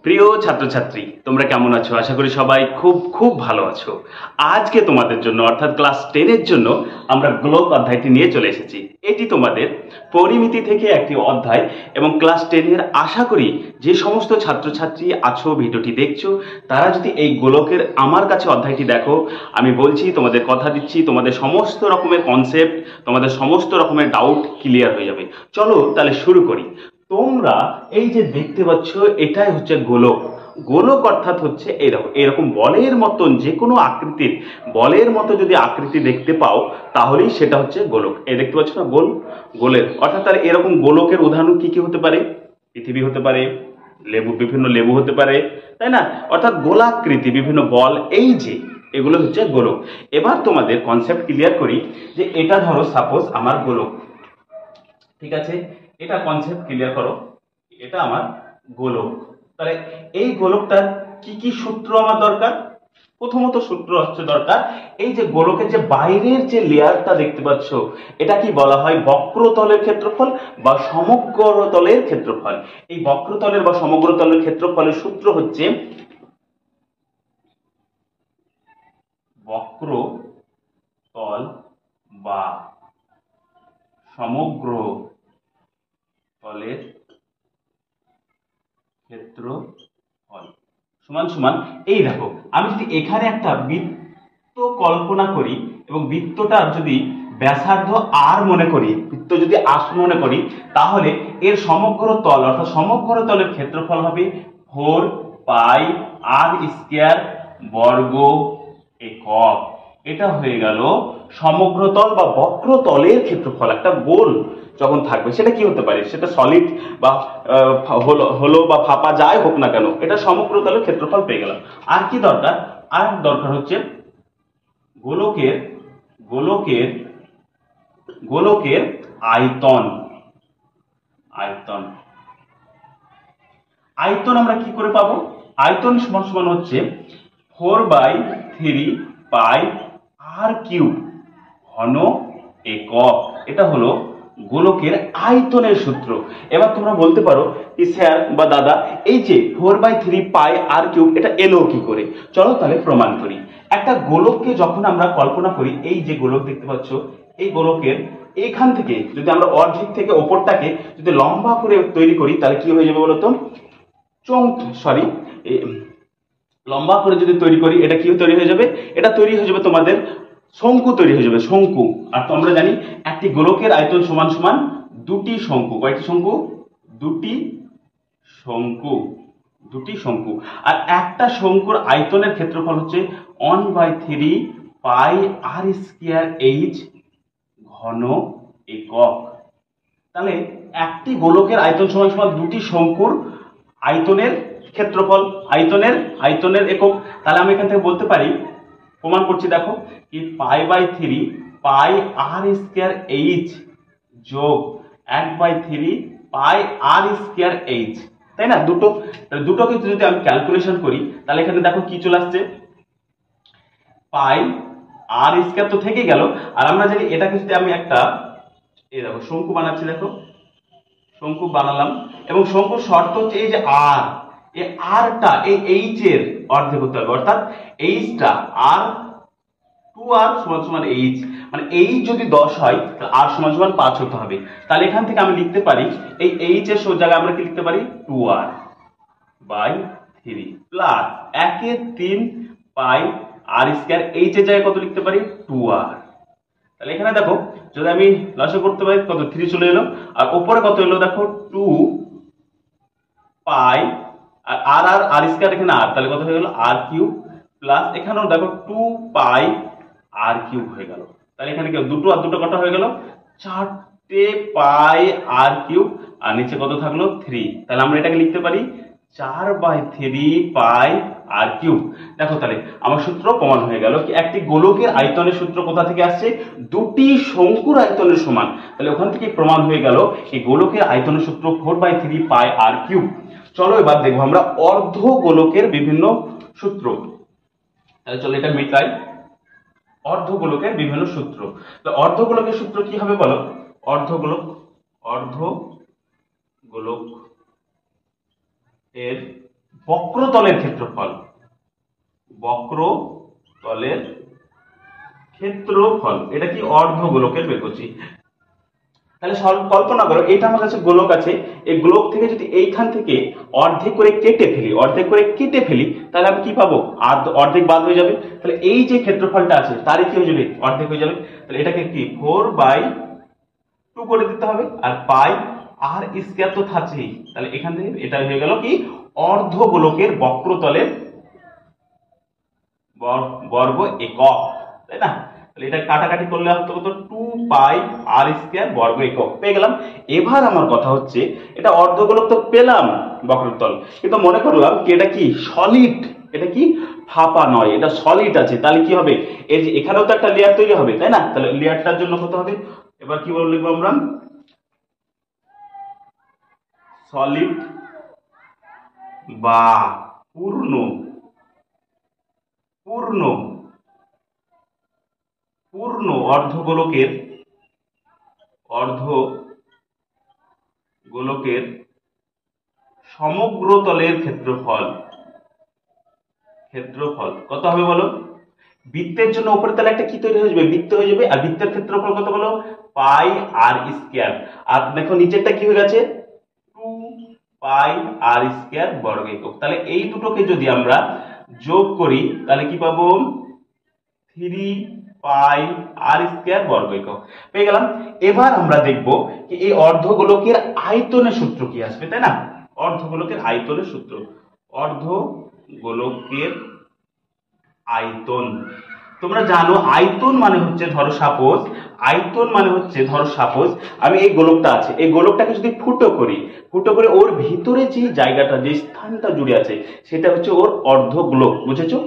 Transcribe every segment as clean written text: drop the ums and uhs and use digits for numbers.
প্রিয় ছাত্রছাত্রী, তোমরা কেমন আছো? আশা করি সবাই খুব খুব ভালো আছো। আজকে তোমাদের জন্য অর্থাৎ ক্লাস 10 এর জন্য আমরা গোলক অধ্যায়টি নিয়ে চলে এসেছি। এটি তোমাদের পরিমিতি থেকে একটি অধ্যায় এবং ক্লাস 10 এর আশা করি যে সমস্ত ছাত্রছাত্রী আছো ভিডিওটি দেখছো তারা যদি এই গোলকের আমার কাছে অধ্যায়টি দেখো, আমি বলছি, তোমাদের কথা দিচ্ছি, তোমাদের সমস্ত রকমের কনসেপ্ট, তোমাদের সমস্ত রকমের ডাউট ক্লিয়ার হয়ে যাবে। চলো তাহলে শুরু করি। তোমরা এই যে দেখতে পাচ্ছ এটাই হচ্ছে গোলক। গোলক অর্থাৎ হচ্ছে এরকম এরকম বলের মতন যে কোনো আকৃতির, বলের মতো যদি আকৃতি দেখতে পাও তাহলেই সেটা হচ্ছে গোলক। এই দেখতে পাচ্ছ না গোল, গোলের অর্থাৎ তার এরকম গোলকের উদাহরণ কি কি হতে পারে? পৃথিবী হতে পারে, লেবু, বিভিন্ন লেবু হতে পারে, তাই না? অর্থাৎ গোলাকৃতি বিভিন্ন বল, এই যে এগুলো হচ্ছে গোলক। এবার তোমাদের কনসেপ্ট ক্লিয়ার করি যে এটা ধরো সাপোজ আমার গোলক, ঠিক আছে? এটা কনসেপ্ট ক্লিয়ার করো, এটা আমার গোলক। তাহলে এই গোলকটার কি কি সূত্র আমার দরকার? প্রথমত সূত্র হচ্ছে দরকার, এই যে গোলকের যে বাইরের যে লেয়ারটা দেখতে পাচ্ছ, এটা কি বলা হয়? বক্রতলের ক্ষেত্রফল বা সমগ্রতলের ক্ষেত্রফল। এই বক্রতলের বা সমগ্রতলের ক্ষেত্রফলের সূত্র হচ্ছে বক্রতল বা সমগ্র তলের ক্ষেত্রফল সমান সমান, এই দেখো, আমি যদি এখানে একটা বৃত্ত কল্পনা করি এবং বৃত্তটা যদি ব্যাসার্ধ আর মনে করি, বৃত্ত যদি আর মনে করি, তাহলে এর সমগ্র তল অর্থাৎ সমগ্র তলের ক্ষেত্রফল হবে 4 পাই আর স্কয়ার বর্গ একক। এটা হয়ে গেল সমগ্রতল বা বক্রতলের ক্ষেত্রফল। একটা গোল যখন থাকবে সেটা কি হতে পারে? সেটা সলিড বা হলো বা ফাঁপা যাই হোক না কেন, এটা সমগ্রতলের ক্ষেত্রফল পেয়ে গেলাম। আর কি দরকার? আর দরকার হচ্ছে গোলকের গোলকের গোলকের আয়তন। আয়তন আয়তন আমরা কি করে পাবো? আয়তন সমান সমান হচ্ছে 4/3 পাই আর কিউব ঘন একক। এটা হলো গোলকের আয়তনের সূত্র। এবার তোমরা বলতে পারো কি স্যার বা দাদা, এই যে 4/3 পাই আর কিউব এটা এলো কি করে? চলো তাহলে প্রমাণ করি। একটা গোলককে যখন আমরা কল্পনা করি, এই যে গোলক দেখতে পাচ্ছ, এই গোলকের এখান থেকে যদি আমরা অর্ধেক থেকে ওপরটাকে যদি লম্বা করে তৈরি করি তাহলে কি হয়ে যাবে বলতো? লম্বা করে যদি তৈরি করি এটা কি তৈরি হয়ে যাবে? এটা তৈরি হয়ে যাবে তোমাদের শঙ্কু তৈরি হয়ে যাবে, শঙ্কু। আর তো আমরা জানি একটি গোলকের আয়তন সমান সমান দুটি শঙ্কু। কয়টি শঙ্কু? দুটি শঙ্কু। দুটি শঙ্কু। আর একটা শঙ্কুর আয়তনের ক্ষেত্রফল হচ্ছে 1/3 পাই আর স্কয়ার এইচ ঘন একক। তাহলে একটি গোলকের আয়তন সমান সমান দুটি শঙ্কুর আয়তনের ক্ষেত্রফল, আয়তনের আয়তনের একক। তাহলে আমি এখান থেকে বলতে পারি, প্রমাণ করছি, দেখো কি পাই/3 পাই আর স্কয়ার এইচ যোগ 1/3 পাই আর স্কয়ার এইচ, তাই না? দুটোকে যদি আমি ক্যালকুলেশন করি তাহলে এখানে দেখো কি চলে আসছে, পাই আর স্কয়ার তো থেকে গেল। আর আমরা জানি এটাকে যদি আমি একটা, এই দেখো শঙ্কু বানাচ্ছি, দেখো শঙ্কু বানালাম এবং শঙ্কুর শর্ত হচ্ছে এই যে আর, এই আরটা এই এইচ এর অর্ধেক হতে হবে, অর্থাৎ এইচটা আর 2r সমান সমান এইচ, মানে এইচ যদি 10 হয় তাহলে আর সমান সমান 5 হতে হবে। তাহলে এখান থেকে আমি লিখতে পারি এই এইচ এর জায়গায় আমরা কি লিখতে পারি? 2r/3 প্লাস 1/3 পাই আর স্কয়ার, এইচ এর জায়গায় কত লিখতে পারি? 2r। তাহলে এখানে দেখো যদি আমি লসাগু করতে পারি কত? 3 চলে এলো। আর উপরে কত এলো দেখো? 2 পাই আর আর আর স্কয়ার, এখানে আর, তাহলে কত হয়ে গেল? আর কিউব প্লাস এখানেও দেখো 2 পাই আর কিউব হয়ে গেল। তাহলে এখানে কি দুটো আর দুটো কটা হয়ে গেল? 4টে পাই আর কিউব, আর নিচে কত থাকলো? 3। তাহলে আমরা এটাকে লিখতে পারি 4/3 পাই আর কিউব। দেখো তাহলে আমার সূত্র প্রমাণ হয়ে গেল কি একটি গোলকের আয়তনের সূত্র কোথা থেকে আসছে? দুটি শঙ্কুর আয়তনের সমান। তাহলে ওখান থেকে প্রমাণ হয়ে গেল এই গোলকের আয়তনের সূত্র 4/3 পাই আর কিউব। চলো এবার দেখবো আমরা অর্ধ গোলকের বিভিন্ন সূত্র। তাহলে চলো এটা মেটাই, অর্ধগোলকের বিভিন্ন সূত্র। তো অর্ধগোলকের সূত্র কি হবে বলো? অর্ধগোলক এর বক্রতলের ক্ষেত্রফল, বক্রতলের ক্ষেত্রফল, এটা কি অর্ধগোলকের বের করছি। তাহলে কল্পনা করো এটা আমার কাছে গোলক আছে, এই গোলক থেকে যদি এইখান থেকে অর্ধেক করে কেটে ফেলি তাহলে আমি কি পাবো, অর্ধেক বাদ হয়ে যাবে। তাহলে এই যে ক্ষেত্রফলটা আছে তারই কি হয়ে যাবে, অর্ধেক হয়ে যাবে। তাহলে এটাকে কি 4/2 করে দিতে হবে, আর পাই আর স্কয়ার তো থাকছেই। তাহলে এখান থেকে এটা হয়ে গেল কি অর্ধগোলকের বক্রতলের বর্গ একক, তাই না। তাহলে এটা কাটাকাটি করলে হতো কত, 2πr² বর্গ একক পেয়ে গেলাম। এবার আমার কথা হচ্ছে এটা অর্ধগোলক তো পেলাম বক্রতল, কিন্তু মনে করলাম কি এটা কি সলিড, এটা কি ফাঁপা নয়, এটা সলিড আছে। তাহলে কি হবে, এই যে এখানেও তো একটা লেয়ার তৈরি হবে, তাই না। তাহলে লেয়ারটার জন্য কত হবে, এবার কি বলে লিখবো আমরা, সলিড বা পূর্ণ পূর্ণ পূর্ণ অর্ধগোলকের সমগ্র তলের ক্ষেত্রফল কত হবে বলো। বৃত্তের জন্য উপরে তাহলে একটা কি তৈরি হয়ে যাবে, বৃত্ত হয়ে যাবে, আর বৃত্তের ক্ষেত্রফল কত বলো, πr²। আর দেখো নিচেরটা কি হয়ে গেছে, 2πr² বর্গ একক। তাহলে এই দুটোকে যদি আমরা যোগ করি তাহলে কি পাবো, 3πr² বর্গ একক পেয়ে গেলাম। এবার আমরা দেখব যে এই অর্ধগোলকের আয়তনের সূত্র কি আসবে, তাই না। অর্ধগোলকের আয়তনের সূত্র, অর্ধগোলকের আয়তন, তোমরা জানো আয়তন মানে হচ্ছে ধরো সাপোজ, আমি এই গোলকটা আছে, এই গোলকটাকে যদি ফুটো করে ওর ভিতরে যে জায়গাটা, যে স্থানটা জুড়ে আছে সেটা হচ্ছে ওর অর্ধগোলক, বুঝেছো।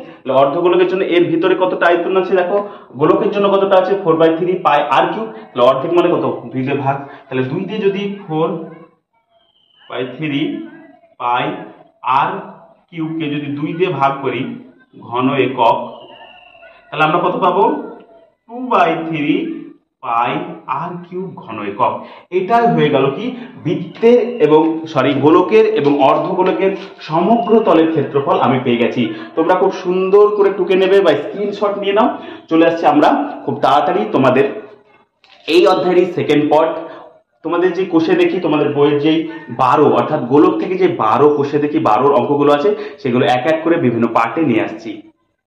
অর্ধগোলকের জন্য এর ভিতরে কতটা আয়তন আছে দেখো, গোলকের জন্য কতটা আছে 4/3πr³। তাহলে অর্ধেক মানে কত, 2 দিয়ে ভাগ, তাহলে 2 দিয়ে যদি 4/3πr³ কে যদি 2 দিয়ে ভাগ করি ঘন একক, তাহলে আমরা কত পাবো, 2/3πr³ ঘন একক। এটাই হয়ে গেল কি বৃত্তের এবং গোলকের এবং অর্ধগোলকের সমগ্র তলের ক্ষেত্রফল আমি পেয়ে গেছি। তোমরা খুব সুন্দর করে টুকে নেবে বা স্ক্রিনশট নিয়ে নাও। চলে আসছে আমরা খুব তাড়াতাড়ি তোমাদের এই অধ্যায়ের সেকেন্ড পার্ট। তোমাদের যে কোষে দেখি, তোমাদের বইয়ের যেই 12 অর্থাৎ গোলক থেকে যে 12 কোষে দেখি 12 অঙ্কগুলো আছে, সেগুলো এক এক করে বিভিন্ন পার্টে নিয়ে আসছি।